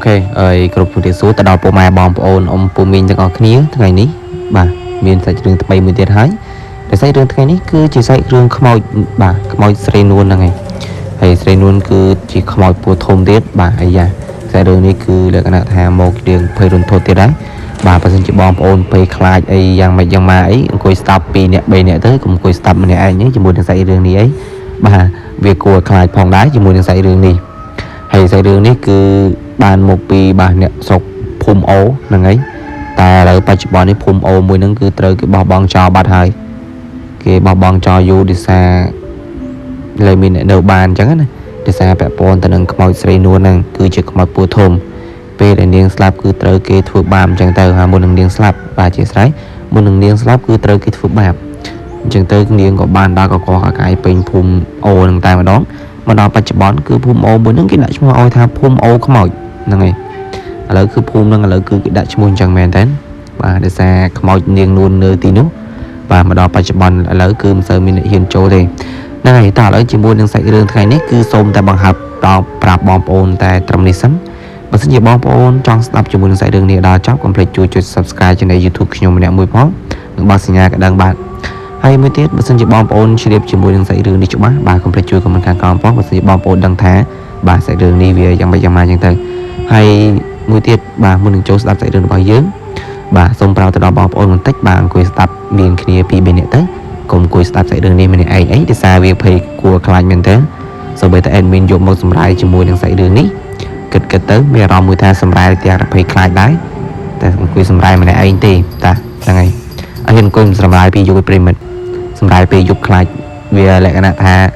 Ok, group của địa số ta đào bộ mai bom ôn ông bộ mình cho có kia ngày ní bà miền sẽ trường tập bay 10 tiết hái để xây trường ngày ní cứ chỉ xây trường khmoi srei luôn là ngày hay srei luôn cứ chỉ khmoi bộ thôn tiết bà ấy già xây đường này cứ là cái nào thà một đường phơi đồn thôn tiết đấy bà xin chỉ bom ôn phơi khai ấy giang mà ấy coi stop pi nè bay nè tới cùng coi stop nè ai nhớ chỉ muốn xây đường này ấy bà việc của khai phòng đá chỉ muốn xây đường này hay xây đường này cứ bàn một pi bà nè sọc phum ố là ấy ta lại bắt chụp này phum ố mùi nâng cứ tới cái bao bong cho bát hơi cái bao bong cho vô đi xa lấy mình lại đầu bàn chẳng này đi xa bẹp bòn ta nâng mọi sợi nuôi nâng cứ chỉ có một bùa thôm về để niềng slap cứ tới cái thuộc bàm chẳng tới hà một nâng niềng slap bà chỉ sấy một nâng niềng slap cứ tới cái thuộc bàm chẳng tới cái niềng của bàn đã có cái pin phum ố nâng tay mà đón mà đó bắt chụp cứ phum ố mùi nâng cái lại chúng ôi tha phum ố có mỏi nâng này lỡ cứ phun nâng lỡ cứ đặt cho môn chẳng mèn đến và để xa mọi niềng luôn nơi tí nữa và mà đó phải chụp bằng lỡ cứ sợ mình hiện chỗ thì này ta lỡ chỉ muốn đang xảy ra ngày nét cứ xôm ta bằng hợp đó prap bom ôn tại trong này sắm và xin nhiều bom ôn trong stop cho muốn xảy ra này đó chóc complete chui subscribe trên này YouTube nhóm mình mùi phó đừng bao xì nhà cả đăng bạn hay mới tiết và xin nhiều bom ôn chỉ đẹp chỉ muốn đang xảy ra đi chụp má bà complete chui của mình càng còn phó và xin nhiều bom ôn đăng thả bà sẽ đường đi về dòng bây giờ mà chẳng tới hay mùi tiết bà muốn đừng chỗ stop xảy đường bao nhiêu bà xong vào từ đó bom ôn tách bà quay stop miền kia pi bên này tới cùng quay stop xảy đường đi mình ấy để xa việc phải của client mình tới sau bây giờ admin dùng một sầm rai chỉ mùi đang xảy đường ní kịch tới bây giờ mùi tha sầm rai thì phải client đấy ta quay sầm rai mình ấy thì ta là ngày anh em quay sầm rai pi dùng premium sầm rai pi dùng client về lại cái nào tha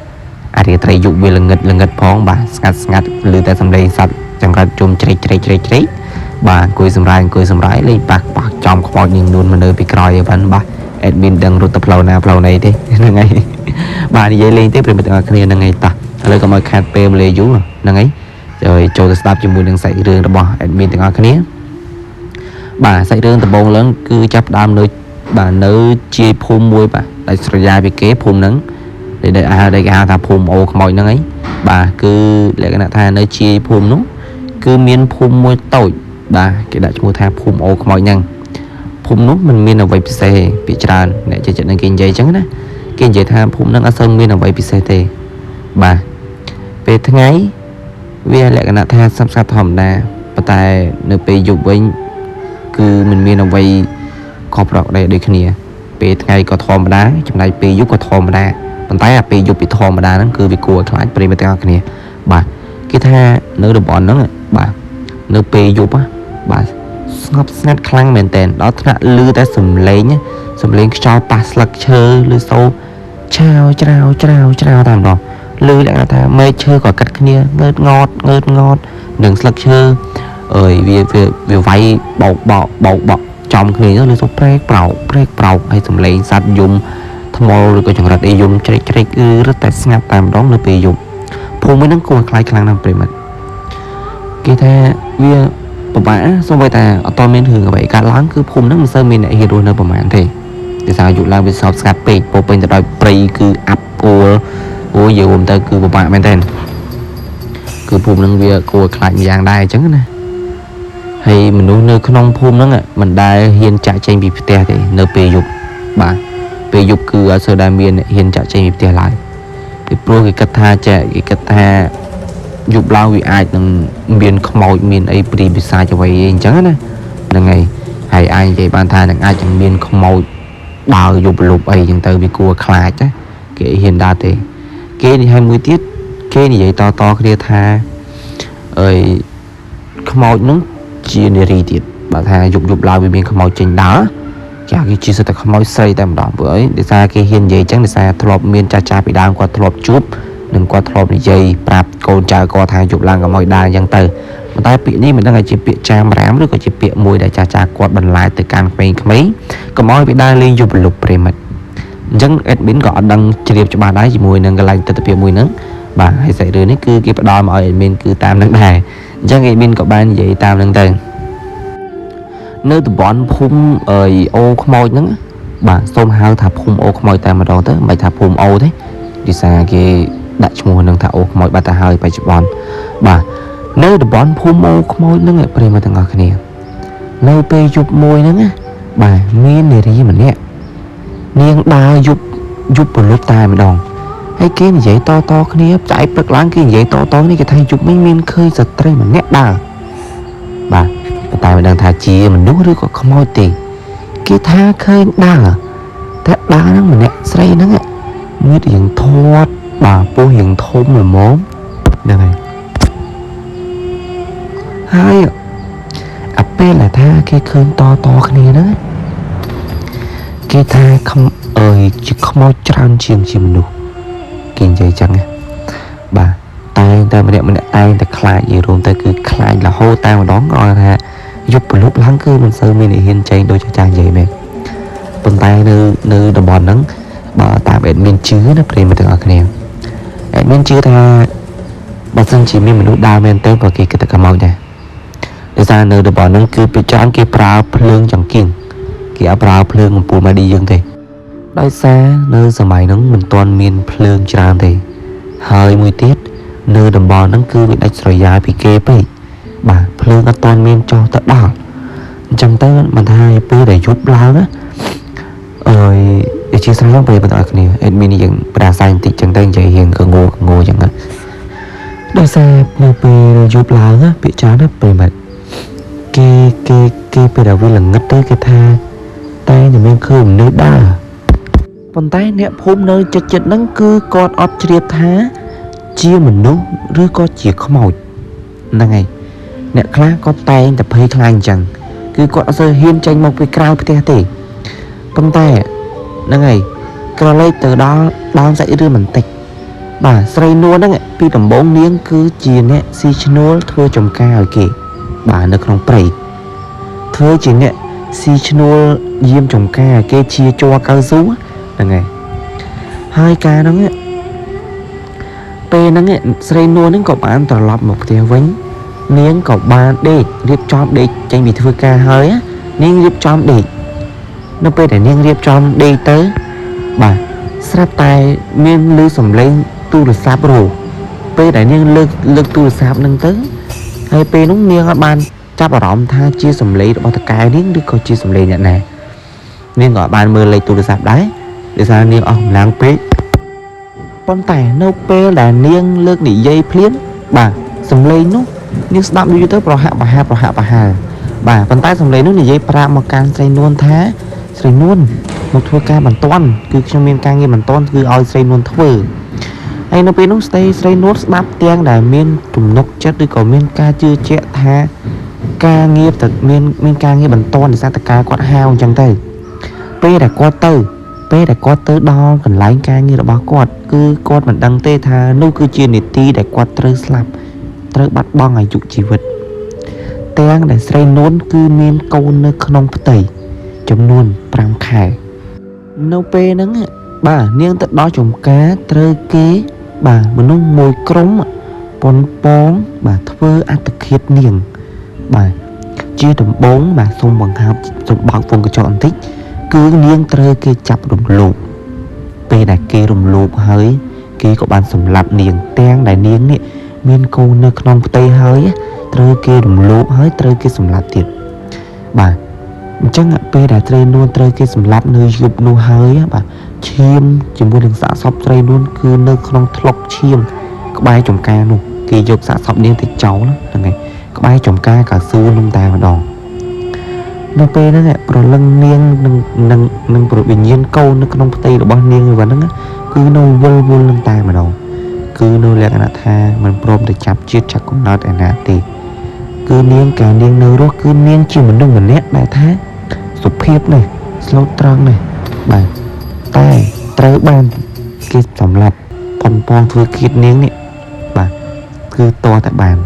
thì thầy dùng về là ngật phong bà ngặt lừa ta sầm đây sạch chẳng có chôm chạy bà cùi sầm rải lên bạc trong mọi những luôn mà nơi bị còi vẫn bà admin đang rút tập lâu này thế ngày bà đi dây lên tiếp rồi mình kia ngày ta lấy cái mọi khát pem lê dú là ấy rồi cho stop cho mùi đang xảy đường đó bỏ admin từng cái bà xảy đường tập bông lớn cứ chấp đam nơi bà nơi chia phun mùi bà lại ra bị kế phun nắng để đây thà phun ô mọi nắng ấy bà cứ lại cái nào tha nơi chia phun nó cứ miên phun mùi tội bà cái đã mua tha phun ô mọi nhân phun nút mình miên là vậy xe bị tràn để cho trận kinh dây trắng đó kinh dây tha phun nó ở sân miên là vậy xe tê bà về tháng ấy vì lại cái nào tha sắp sát thòm đà và tại nơi bị dục với cứ mình miên là vậy khóc rọc đây đây kia về tháng ấy có thòm đá trong này bị dục có thòm đá bàn tay là bị dục bị thòm đá nó cứ bị cua lại bị mất cái kia bà cái tha nữa được bọn nó bà nơi bị dục á bà ngấp ngắt khăn mền tèn đó là lư ta sầm lên nhé sầm lên cho pass lắc chơi lư sâu chào tạm đó lư lại là ta mê chơi có cắt kia ngớt ngọt đừng lắc chơi ơi vì vay bọc trong khi đó lư sâu break bầu hay sầm lên sạch dùng thằng mò rồi có chẳng là đi dùng chạy rất là ngắt tạm đó nơi bị dùng phun mới nắng cua khai khăn nằm mình cái thế vì bà xong rồi ta ở to men thường vậy cả láng cứ phun nó mình sơn mình lại hiện rồi nơi bà mẹ thì để sao dụ lang với shop scape bộ bên từ đòi play cứ up của giờ hôm ta cứ bà mẹ tên cứ phun nó việc của lại dạng đai trắng này hay mình nuôi nơi không phun nó mình đai hiên chạy tranh bị tè thì nơi bề dục bà bề dục cứ ở sơ đai miền hiên chạy tranh bị tè lại thì pro cái cách tha chạy cái cách tha dục lao vì ai từng miền màu miền ấy bị sai cho vậy chẳng á là ngày hay ai vậy ban thai là ai chẳng miền không màu đào dục lục ấy chẳng từ bị cua khai chứ cái hiện đại thì cái này 20 tiết cái này vậy to kia tha ơi không màu nó chia này ri tiết bà thà dục lao vì miền không màu trình đá chả cái chia sẻ không màu xây tầm đó với để ra cái hiện vậy chẳng để xa thọp miền cha bị đau qua thọp chút đừng qua thọp này dây prap cô cha co thang chụp lang cả mọi đa dân từ mà tay bị ní mình đang là chỉ bị cha mà rám rồi có chỉ bị mùi để cha quạt bần lại từ can quay mấy còn mọi bị đa liên dục lục bề mặt dân admin gọi đăng chỉ điệp cho bà đá chỉ mùi nâng cái lạnh từ tập mùi nắng bà hay xảy ra nó cứ cái đo mọi admin cứ tam nâng đài dân admin có ban vậy tam nâng từ nơi từ bọn phun ô không môi nắng bà xôm hao thạp phun ô không môi tam mà đó tới mày thạp phun ô thế đi xa cái đại chúng nâng thảo mọi bà ta hơi phải chụp bòn bà nơiតំបន់ភូមិអូខ្មោចហ្នឹងប្រិយមិត្តទាំងអស់គ្នានៅពេលយប់មួយហ្នឹងណាបាទមាននារីម្នាក់នាងដើរយប់ព្រលប់តែម្ដងហើយគេនិយាយតគ្នាផ្សាយព្រឹកឡើងគេនិយាយតនេះគេថាយប់មិញមានឃើញស្ត្រីម្នាក់ដើរបាទតែមិនដឹងថាជាមនុស្សឬក៏ខ្មោចទេគេថាឃើញដើរតែដើរហ្នឹងម្នាក់ស្រីហ្នឹងមានរាងធាត់បាទពោះរាងធំល្មមហ្នឹងហើយអាពេលដែលថាគេឃើញតគ្នាហ្នឹងគេថាជាខ្មោចច្រើនជាងជាមនុស្សគេនិយាយចឹងណាបាទតែម្នាក់តែងតែខ្លាចនិយាយរួមទៅគឺខ្លាចរហូតតែម្ដងគាត់ថាយប់ព្រលប់ឡើងគឺមិនសូវមានហ៊ានចេញដូចចាស់និយាយមែនប៉ុន្តែនៅតំបន់ហ្នឹងបើតាមអេដមីនជឿណាប្រិយមិត្តទាំងអស់គ្នាអេដមីនជឿថាបើសិនជាមានមនុស្សដើរមែនទេក៏គេគិតថាខ្មោចដែរដោយសារនៅតំបន់ហ្នឹងគឺពីច្រើនគេប្រើភ្លើងចង្កៀងគេអត់ប្រើភ្លើងអំពូលម៉ាឌីយើងទេដោយសារនៅសម័យហ្នឹងមិនទាន់មានភ្លើងច្រើនទេហើយមួយទៀតនៅតំបន់ហ្នឹងគឺវាដាច់ស្រយាលពីគេពេកបាទភ្លើងអត់ទាន់មានចុះទៅដល់អញ្ចឹងទៅមិនថាពេលដែលយប់ឡើងណាជាស្រ័យហ្នឹងពេលបន្តឲ្យគ្នាអេដមីនយើងប្រាស្រ័យបន្តិចចឹងទៅនិយាយរៀងកងោចឹងណាដោយសារនៅពេលយប់ឡើងណាពាក្យច្រើនណាពេលមកគេពេលដែលវាល្ងឹតទៅគេថាតែមានឃើញមនុស្សដើរប៉ុន្តែអ្នកភូមិនៅចិត្តហ្នឹងគឺគាត់អត់ជ្រាបថាជាមនុស្សឬក៏ជាខ្មោចហ្នឹងហើយអ្នកខ្លះគាត់តែងតែភ័យខ្លាចអញ្ចឹងគឺគាត់អត់សូវហ៊ានចេញមកពីក្រៅផ្ទះទេប៉ុន្តែហ្នឹងហើយក្រឡេកទៅដល់សាច់រឿងបន្តិចបាទស្រីនួនហ្នឹងពីដំបូងនាងគឺជាអ្នកស៊ីឈ្នួលធ្វើចំការឲ្យគេបាទនៅក្នុងព្រៃធ្វើជាអ្នកស៊ីឈ្នួលយាមចំការឲ្យគេជាជ័រកៅស៊ូហ្នឹងហើយការហ្នឹងពេលហ្នឹងស្រីនួនហ្នឹងក៏បានត្រឡប់មកផ្ទះវិញនាងក៏បានដេករៀបចំដេកចេញពីធ្វើការហើយនាងរៀបចំដេកនៅពេលដែលនាងរៀបចំដេកទៅបាទស្រាប់តែមានឮសំឡេងទូរស័ព្ទរោពេលដែលនាងលើកទូរស័ព្ទហ្នឹងទៅហើយពេលនោះនាងអត់បានចាប់អារម្មណ៍ថាជាសំឡេងរបស់តកែនាងឬក៏ជាសំឡេងអ្នកណានាងក៏អត់បានមើលលេខទូរស័ព្ទដែរដោយសារនាងអស់កម្លាំងពេកប៉ុន្តែនៅពេលដែលនាងលើកនិយាយភ្លាមបាទសំឡេងនោះនាងស្ដាប់យូរទៅប្រហាក់ប្រហែលបាទប៉ុន្តែសំឡេងនោះនិយាយប្រាប់មកកាន់ស្រីនួនថាស្រីនួនមកធ្វើការបន្ទាន់គឺខ្ញុំមានការងារបន្ទាន់គឺឲ្យស្រីនួនធ្វើហើយនៅពេលនោះស្រីនួនស្ដាប់ទាំងដែលមានទំនុកចិត្តឬក៏មានការជឿជាក់ថាការងារទៅមានការងារបន្ទាន់ដោយសារតការគាត់ហៅអញ្ចឹងទៅពេលដែលគាត់ទៅដល់កន្លែងការងាររបស់គាត់គឺគាត់មិនដឹងទេថានោះគឺជានីតិដែលគាត់ត្រូវស្លាប់ត្រូវបាត់បង់អាយុជីវិតទាំងដែលស្រីនួនគឺមានកូននៅក្នុងផ្ទៃចំនួន5ខែនៅពេលហ្នឹងបាទនាងទៅដល់ចំការត្រូវគេបាទមនុស្សមួយក្រុមប៉ុនប៉ងបាទធ្វើអត្តឃាតនាងបាទជាដំបងបាទសូមបង្ហើបសូមបើកវងកញ្ចក់បន្តិចគឺនាងត្រូវគេចាប់រំលោភពេលដែលគេរំលោភហើយគេក៏បានសម្លាប់នាងទាំងដែលនាងនេះមានកូននៅក្នុងផ្ទៃហើយត្រូវគេរំលោភហើយត្រូវគេសម្លាប់ទៀតបាទអញ្ចឹងពេលដែលត្រីនួនត្រូវគេសម្លាប់នៅយប់នោះហើយបាទឈាមជាមួយនឹងសាកសពត្រីនួនគឺនៅក្នុងថ្លុកឈាមក្បែរចំការនោះគេយកសាកសពនាងទៅចោលហ្នឹងហើយក្បែរចំការកៅស៊ូនោះតែម្ដងនៅពេលហ្នឹងប្រលឹងនាងនឹងប្រវិញ្ញាណកូននៅក្នុងផ្ទៃរបស់នាងហ្នឹងគឺនៅវល់នឹងតែម្ដងគឺនៅលក្ខណៈថាមិនព្រមទៅចាប់ជាតិចាក់កំណត់ឯណាទេគឺនាងកាលនាងនៅរស់គឺនាងជាមនុស្សម្នាក់ដែលថាសុភាពណាស់ស្លូតត្រង់ណាស់បាទតែត្រូវបានគេសម្លាប់ប៉ុនប៉ងធ្វើគៀតនាងនេះបាទគឺតតែបាន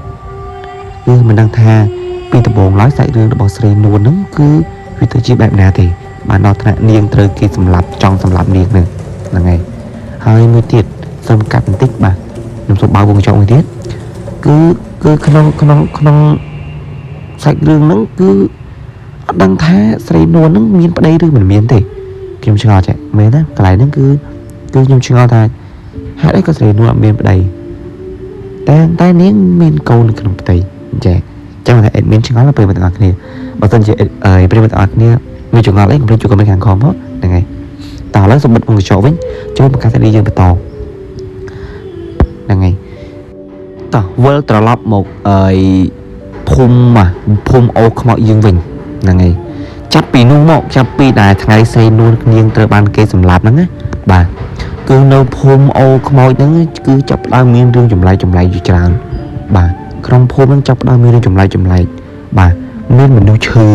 គឺមិនដឹងថាពីដំបូងឡើយសាច់រឿងរបស់ស្រីនួនហ្នឹងគឺវាទៅជាបែបណាទេបានដល់ថ្នាក់នាងត្រូវគេសម្លាប់ចង់សម្លាប់នាងហ្នឹងហើយមួយទៀតសូមកាត់បន្តិចបាទខ្ញុំសូមបើកវងកញ្ចក់មួយទៀតគឺក្នុងសាច់រឿងហ្នឹងគឺអត់ដឹងថាស្រីនួនហ្នឹងមានប្តីឬមិនមានទេខ្ញុំឆ្ងល់ចេះមែនទេកន្លែងហ្នឹងគឺខ្ញុំឆ្ងល់ថាហេតុអីក៏ស្រីនួនអត់មានប្តី តែនាងមានកូននៅក្នុងផ្ទៃចាចឹងថា admin ឆ្ងល់ទៅពេលបងប្អូនគ្នាបើមិនជាពេលបងប្អូនគ្នាមានចង្អល់អីកុំភ្លេចជួយ comment ខាងខមហ្នឹងហើយតើឥឡូវសម្បត្តិមកកញ្ចក់វិញចូលបង្កើត CD យើងបន្តហ្នឹងហើយតោះវិលត្រឡប់មកភូមិអូខ្មោចយើងវិញហ្នឹងហើយចាប់ពីនោះមកចាប់ពីដែលថ្ងៃសេនួននាងត្រូវបានគេសម្លាប់ហ្នឹងណាបាទគឺនៅភូមិអូខ្មោចហ្នឹងគឺចាប់ផ្ដើមមានរឿងចម្លែកជាច្រើនបាទក្នុងភូមិហ្នឹងចាប់ផ្ដើមមានរឿងចម្លែកបាទមានមនុស្សឈឺ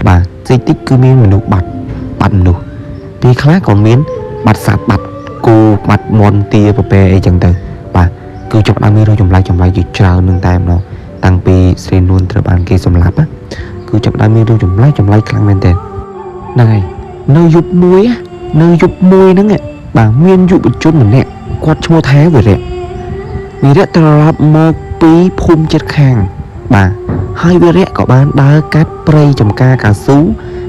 បាទតិចគឺមានមនុស្សបាត់មនុស្សទីខ្លះក៏មានបាត់សត្វបាត់គោបាត់មន់ទាពពែអីចឹងទៅបាទគឺចាប់ផ្ដើមមានរឿងចម្លែកជាច្រើននឹងតែម្ដងតាំងពីស្រីនួនត្រូវបានគេសម្លាប់គឺចាប់ផ្ដើមមានរឿងចម្លែកខ្លាំងមែនទែនហ្នឹងហើយនៅយប់មួយហ្នឹងបាទមានយុវជនម្នាក់គាត់ឈ្មោះថាវិរៈត្រឡប់មកពីភូមិជិតខាងបាទហើយវិរៈក៏បានដើរកាត់ព្រៃចំការកៅស៊ូ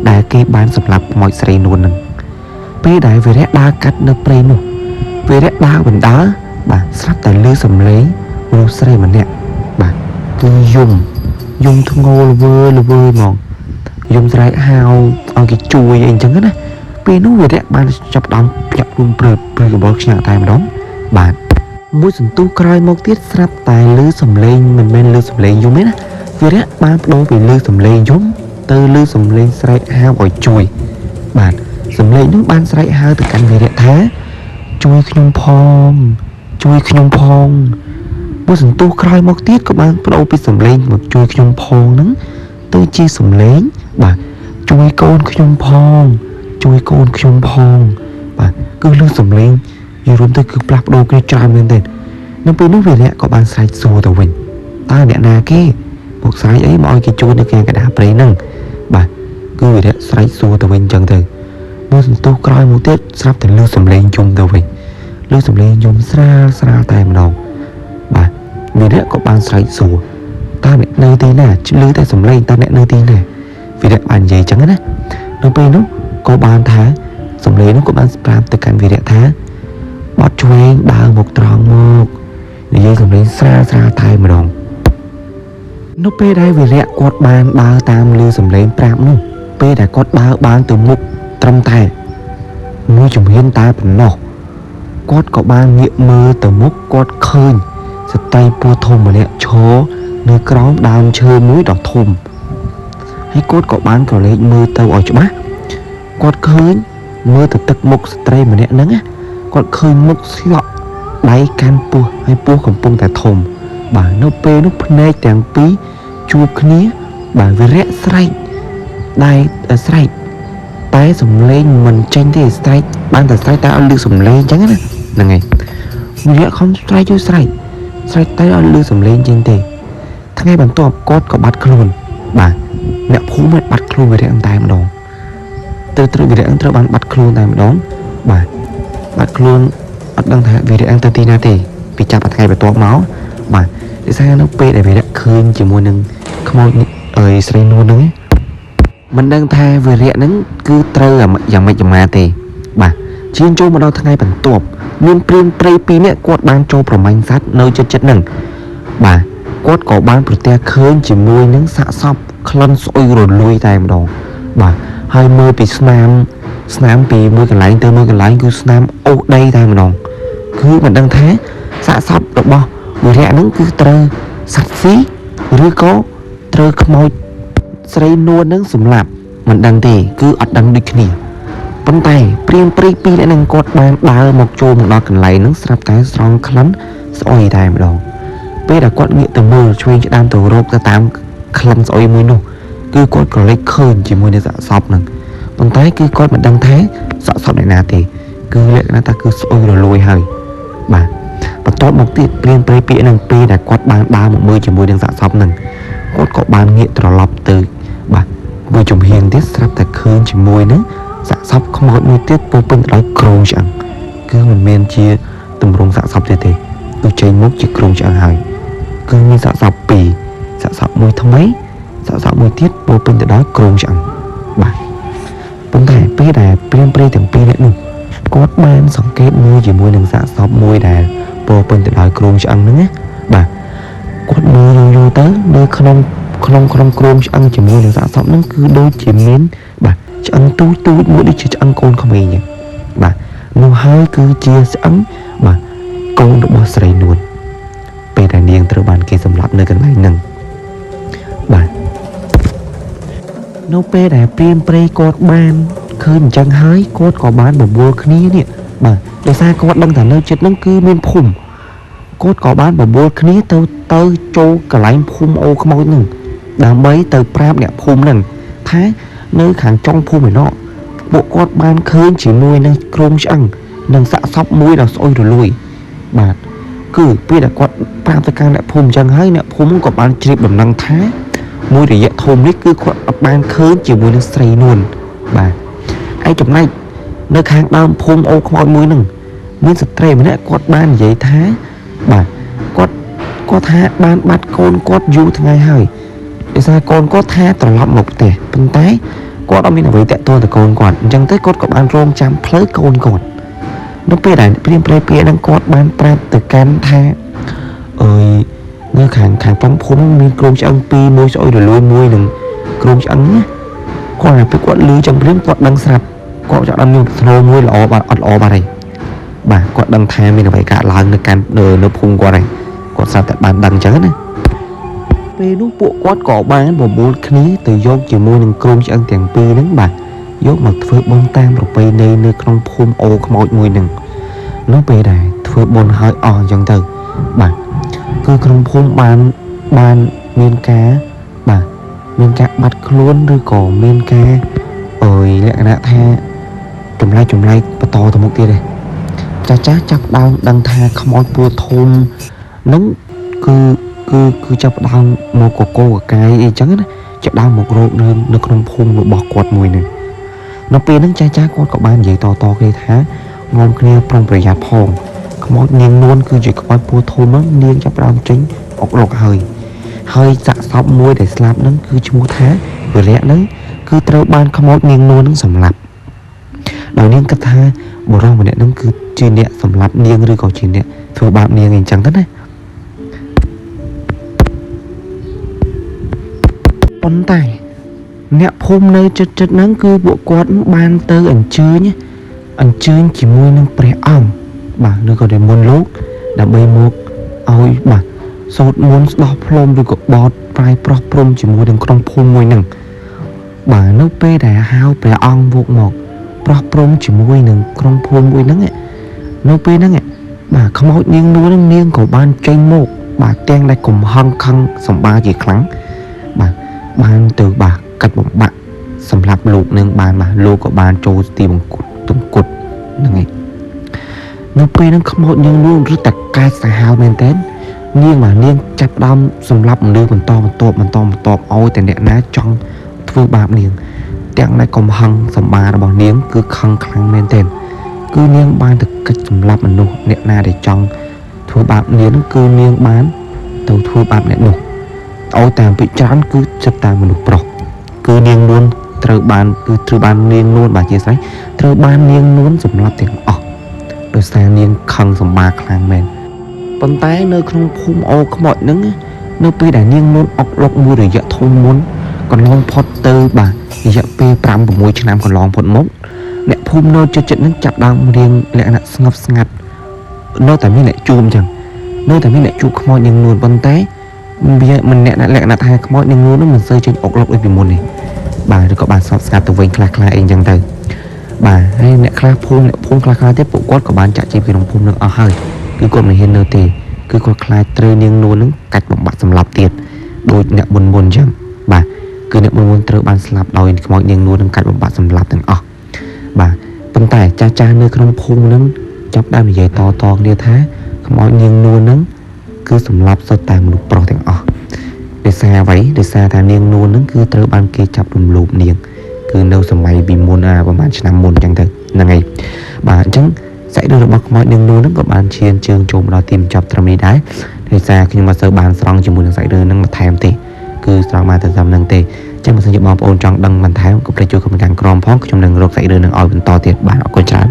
ដែលគេបានសម្លាប់ខ្មោចស្រីនួនហ្នឹងពេលដែលវិរៈដើរកាត់នៅព្រៃនោះវិរៈដើរបណ្ដើរបាទស្រាប់តែឮសំឡេងមនុស្សស្រីម្នាក់បាទគឺយំធ្ងោល្វើហ្មងយំស្រែកហៅឲ្យគេជួយអីចឹងណាពេលនោះវិរៈបានចាប់ផ្ដើមភ្ញាក់ខ្លួនព្រឺកបល់ខ្ញាក់តែម្ដងបាទមួយសន្ទុះក្រោយមកទៀតស្រាប់តែឮសំឡេងមិនមែនឮសំឡេងយំទេណាវិរៈបានបដូរពីឮសំឡេងយំទៅឮសំឡេងស្រែកហៅឲ្យជួយបាទសំឡេងនោះបានស្រែកហៅទៅកាន់វិរៈថាជួយខ្ញុំផងមួយសន្ទុះក្រោយមកទៀតក៏បានបដូរពីសំឡេងមកជួយខ្ញុំផងហ្នឹងទៅជាសំឡេងបាទជួយកូនខ្ញុំផងបាទគឺឮសំឡេងយល់រួមទៅគឺផ្លាស់ប្ដូរគ្នាច្រើនមែនទេនៅពេលនោះវិរៈក៏បានស្រែកសួរទៅវិញតើអ្នកណាគេមកស្រែកអីមកឲ្យគេជួយនៅខាងកណ្ដាលព្រៃហ្នឹងបាទគឺវិរៈស្រែកសួរទៅវិញចឹងទៅមួយសន្ទុះក្រោយមកទៀតស្រាប់តែឮសំឡេងយំទៅវិញឮសំឡេងយំស្រាលតែម្ដងបាទវិរៈក៏បានស្រែកសួរតើអ្នកនៅទីណាឮតែសំឡេងតើអ្នកនៅទីណាវិរៈបាននិយាយចឹងណានៅពេលនោះក៏បានថាសំឡេងនោះក៏បានប្រាប់ទៅកាន់វិរៈថាបត់ឆ្វេងដើរមកត្រង់មកនិយាយសំឡេងស្រាលតែម្ដងនៅពេលដែលវិរៈគាត់បានដើរតាមឮសំឡេងប្រាប់នោះពេលដែលគាត់ដើរបានទៅមុខត្រឹមតែមួយជំហានតែប៉ុណ្ណោះគាត់ក៏បានងាកមើលទៅមុខគាត់ឃើញស្ត្រីពស់ធំម្នាក់ឈរនៅក្រោមដើមឈើមួយដ៏ធំហើយគាត់ក៏បានក្រឡេកមើលទៅឲ្យច្បាស់គាត់ឃើញមើលទៅទឹកមុខស្ត្រីម្នាក់ហ្នឹងគាត់ឃើញមុខស្លក់ដៃកាន់ពស់ហើយពស់កំពុងតែធំបាទនៅពេលនោះភ្នែកទាំងពីរជួបគ្នាបាទវិរៈស្រែកតែសំឡេងមិនចេញទេស្រែកបានតែស្រែកតែអត់ឮសំឡេងអញ្ចឹងណាហ្នឹងហើយវិរៈខំស្រែកតែអត់ឮសំឡេងចេញទេថ្ងៃបន្ទាប់គាត់ក៏បាត់ខ្លួនបាទអ្នកភូមិបាត់ខ្លួនវិរៈតែម្ដងត្រូវវិរៈត្រូវបានបាត់ខ្លួនតែម្ដងបាទបាត់ខ្លួនអត់ដឹងថាវិរៈទៅទីណាទេពីចាប់ថ្ងៃបន្ទាប់មកបាទដោយសារនៅពេលដែលវិរៈឃើញជាមួយនឹងខ្មោចស្រីនួនហ្នឹងមិនដឹងថាវិរៈហ្នឹងគឺត្រូវយ៉ាងម៉េចយ៉ាងម៉ាទេបាទឈានចូលមកដល់ថ្ងៃបន្ទាប់មានព្រានព្រៃ2នាក់គាត់បានចូលប្រមាញ់សត្វនៅជិតហ្នឹងបាទគាត់ក៏បានប្រទះឃើញជាមួយនឹងសាកសពក្លិនស្អុយរលួយតែម្ដងបាទហើយមើលពីស្នាមពីមួយកន្លែងទៅមួយកន្លែងគឺស្នាមអូសដីតែម្ដងគឺមិនដឹងថាសាកសពរបស់វិរៈហ្នឹងគឺត្រូវសត្វស៊ីឬក៏ត្រូវខ្មោចស្រីនួនហ្នឹងសម្លាប់មិនដឹងទេគឺអត់ដឹងដូចគ្នាប៉ុន្តែព្រានព្រៃ2នាក់ហ្នឹងគាត់បានដើរមកចូលមកដល់កន្លែងហ្នឹងស្រាប់តែស្រង់ក្លិនស្អុយតែម្ដងពេលដែលគាត់ងាកទៅមើលឆ្វេងឆ្ដាមទៅរកទៅតាមក្លិនស្អុយមួយនោះគឺគាត់ក៏លេចឃើញជាមួយនឹងសាកសពហ្នឹងប៉ុន្តែគឺគាត់មិនដឹងថាសាកសពអ្នកណាទេគឺលក្ខណៈថាគឺស្អុយរលួយហើយបាទបន្ទាប់មកទៀតព្រានព្រៃ2ហ្នឹងពេលដែលគាត់បានដើរមកមើលជាមួយនឹងសាកសពហ្នឹងគាត់ក៏បានងាកត្រឡប់ទៅបាទមួយជំហានទៀតស្រាប់តែឃើញជាមួយនឹងសាកសពខ្មោចមួយទៀតពោពេញទៅដោយគ្រោងឆ្អឹងគឺមិនមែនជាទម្រង់សាកសពទេគឺចេញមកជាគ្រោងឆ្អឹងហើយគឺមានសាកសព2សាកសពមួយថ្មីសាកសពមួយទៀតពោពេញទៅដោយគ្រោងឆ្អឹងបាទប៉ុន្តែពេលដែលព្រានព្រៃទាំង2នាក់នោះគាត់បានសង្កេតមើលជាមួយនឹងសាកសពមួយដែលពោពេញទៅដោយគ្រោងឆ្អឹងហ្នឹងណាបាទ គាត់មើលយូរទៅនៅក្នុងក្រោមឆ្អឹងជាមួយនឹងសាកសពហ្នឹងគឺដូចជាមានបាទឆ្អឹងទូចមួយដូចជាឆ្អឹងកូនក្មេងអញ្ចឹងបាទនោះហើយគឺជាឆ្អឹងបាទកូនរបស់ស្រីនួនពេលដែលនាងត្រូវបានគេសម្លាប់នៅកន្លែងហ្នឹងបាទនៅពេលដែលព្រាមព្រៃគាត់បានឃើញអញ្ចឹងហើយគាត់ក៏បានបបួលគ្នានេះបាទដោយសារគាត់ដឹងថានៅជិតហ្នឹងគឺមានភូមិគាត់ក៏បានបបួលគ្នាទៅចូលកន្លែងភូមិអូខ្មោចហ្នឹងដើម្បីទៅប្រាប់អ្នកភូមិហ្នឹងថានៅខាងចុងភូមិឯណោះពួកគាត់បានឃើញជាមួយនឹងក្រុមឆ្អឹងនិងសាកសពមួយដ៏ស្អុយរលួយបាទគឺពេលដែលគាត់ប្រាប់ទៅកាន់អ្នកភូមិអញ្ចឹងហើយអ្នកភូមិក៏បានជ្រាបដំណឹងថាមួយរយៈធំនេះគឺគាត់បានឃើញជាមួយនឹងស្រីនួនបាទឯចំណែកនៅខាងដើមភូមិអូខ្មោចមួយហ្នឹងមានស្ត្រីម្នាក់គាត់បាននិយាយថាបាទគាត់ថាបានបាត់កូនគាត់យូរថ្ងៃហើយដោយសារកូនគាត់ថាត្រឡប់មកផ្ទះប៉ុន្តែគាត់អត់មានអ្វីតាក់ទងទៅកូនគាត់អញ្ចឹងទៅគាត់ក៏បានរងចាំផ្លូវកូនគាត់នៅពេលដែលព្រាមព្រៃពាក្យហ្នឹងគាត់បានប្រាប់ទៅកាន់ថាអើយនៅខាងtrongភូមិមានក្រុមឆ្អឹងពីរមួយស្អុយរលួយមួយនឹងក្រុមឆ្អឹងណាគាត់តែពេលគាត់លឺចំព្រាមគាត់ដឹងស្រាប់គាត់ចង់ដឹងមានផ្លូវមួយល្អបាទអត់ល្អបាទហើយបាទគាត់ដឹងថាមានអ្វីកើតឡើងនៅភូមិគាត់ហើយគាត់ស្រាប់តែបានដឹងអញ្ចឹងណាពេលនោះពួកគាត់ក៏បានបបួលគ្នាទៅយកជាមួយនឹងក្រុមឆ្អឹងទាំងពីរហ្នឹងបាទយកមកធ្វើបុណ្យតាមប្រពៃណីនៅក្នុងភូមិអូខ្មោចមួយហ្នឹងនៅពេលដែលធ្វើបុណ្យហើយអស់អញ្ចឹងទៅបាទគឺក្នុងភូមិបានមានការបាទមានការបាត់ខ្លួនឬក៏មានការលក្ខណៈថាចម្លែកបន្តទៅមុខទៀតទេចាស់ចាប់ដើមដឹងថាខ្មោចពូធំហ្នឹងគឺចាប់ដើមមកកកកាយអីចឹងណាចាប់ដើមមករោគនៅក្នុងភូមិរបស់គាត់មួយនេះនៅពេលហ្នឹងចាស់គាត់ក៏បាននិយាយតគ្នាថាងំគ្នាប្រុងប្រយ័ត្នផងខ្មោចនាងនួនគឺជាខ្មោចពូធំហ្នឹងនាងចាប់ដើមចេញអុកលុកហើយសាកសពមួយដែលស្លាប់ហ្នឹងគឺឈ្មោះថាវិរៈហ្នឹងគឺត្រូវបានខ្មោចនាងនួនហ្នឹងសម្លាប់ដោយនាងគិតថាបុរសម្នាក់ហ្នឹងគឺជាអ្នកសម្លាប់នាងឬក៏ជាអ្នកធ្វើបាបនាងអីចឹងទៅណាប៉ុន្តែអ្នកភូមិនៅជិតហ្នឹងគឺពួកគាត់បានទៅអញ្ជើញជាមួយនឹងព្រះអង្គបាទឬក៏និមន្តលោកដើម្បីមកឲ្យបាទសូត្រមន្តស្ដោះផ្លុំឬក៏បទប្រាយប្រោះព្រំជាមួយនឹងក្រុមភូមិមួយហ្នឹងបាទនៅពេលដែលហៅព្រះអង្គមកប្រោះព្រំជាមួយនឹងក្រុមភូមិមួយហ្នឹងនៅពេលហ្នឹងបាទខ្មោចនាងនួនហ្នឹងនាងក៏បានចេញមកបាទទាំងដែលកំហឹងខឹងសម្បាជាខ្លាំងបាទបានទៅបាទកាច់បំបាក់សម្រាប់លោកនឹងបានបាទលោកក៏បានចូលទីបង្គត់ហ្នឹងឯងនៅពេលហ្នឹងខ្មោចនាងនួនរត់តែកាចសាហាវមែនតើនាងចាប់ដើមសម្រាប់មនុស្សបន្តឲ្យតែអ្នកណាចង់ធ្វើបាបនាងទាំងដែលកំហឹងសម្បារបស់នាងគឺខឹងខ្លាំងមែនទែនគឺនាងបានទៅកាច់សម្លាប់មនុស្សអ្នកណាដែលចង់ធ្វើបាបនាងគឺនាងបានទៅធ្វើបាបអ្នកនោះឲ្យតាមពិចារណាគឺចិត្តតាមមនុស្សប្រុសគឺនាងនួនត្រូវបាននាងនួនបាទជាស្រ័យត្រូវបាននាងនួនសម្លាប់ទាំងអស់ដោយសារនាងខឹងសម្បាខ្លាំងមែនប៉ុន្តែនៅក្នុងភូមិអូខ្មោចហ្នឹងនៅពេលដែលនាងនួនអុកលុកមួយរយៈធំមុនកន្លងផុតទៅបាទរយៈពេល 5-6 ឆ្នាំកន្លងផុតមកអ្នកភូមិនៅជិតហ្នឹងចាប់ដើមរៀងលក្ខណៈស្ងប់ស្ងាត់នៅតែមានអ្នកជួបអញ្ចឹងនៅតែមានអ្នកជួបខ្មោចនាងនួនប៉ុន្តែវាមិនអ្នកលក្ខណៈថាខ្មោចនាងនួនហ្នឹងមិនសូវចេញអុកលុកដូចពីមុនទេបាទឬក៏បានស្ងប់ស្ងាត់ទៅវិញខ្លះអីអញ្ចឹងទៅបាទហើយអ្នកភូមិខ្លះទៀតពួកគាត់ក៏បានចាក់ចេញពីក្នុងភូមិនឹងអស់ហើយគឺគាត់មិនហ៊ាននៅទេគឺគាត់ខ្លាចត្រូវនាងនួននឹងកាច់បំបត្តិសម្លាប់ទៀតដោយអ្នកមុនអញ្ចឹងបាទគឺអ្នកមុនត្រូវបានស្លាប់ដោយខ្មោចនាងនួននឹងកាច់បំបត្តិសម្លាប់ទាំងអស់បាទប៉ុន្តែចាស់នៅក្នុងភូមិនឹងចាប់ដើមនិយាយតគ្នាថាខ្មោចនាងនួននឹងគឺសម្លាប់សុទ្ធតែមនុស្សប្រុសទាំងអស់ដោយសារអ្វីដោយសារថានាងនួននឹងគឺត្រូវបានគេចាប់រំលោភនាងគឺនៅសម័យពីមុនប្រហែលឆ្នាំមុនអញ្ចឹងទៅហ្នឹងហើយបាទអញ្ចឹងសាច់រឿងរបស់ខ្មោចនាងនួនហ្នឹងក៏បានឈានជើងចូលមកដល់ទីបញ្ចប់ត្រឹមនេះដែរដោយសារខ្ញុំមិនសូវបានស្រង់ជាមួយនឹងសាច់រឿងហ្នឹងបន្ថែមទេគឺស្រង់មកតែត្រឹមហ្នឹងទេអញ្ចឹងបើសិនជាបងប្អូនចង់ដឹងបន្ថែមកុំភ្លេចជួយcommentក្រោមផងខ្ញុំនឹងរកសាច់រឿងហ្នឹងឲ្យបន្តទៀតបាទអរគុណច្រើន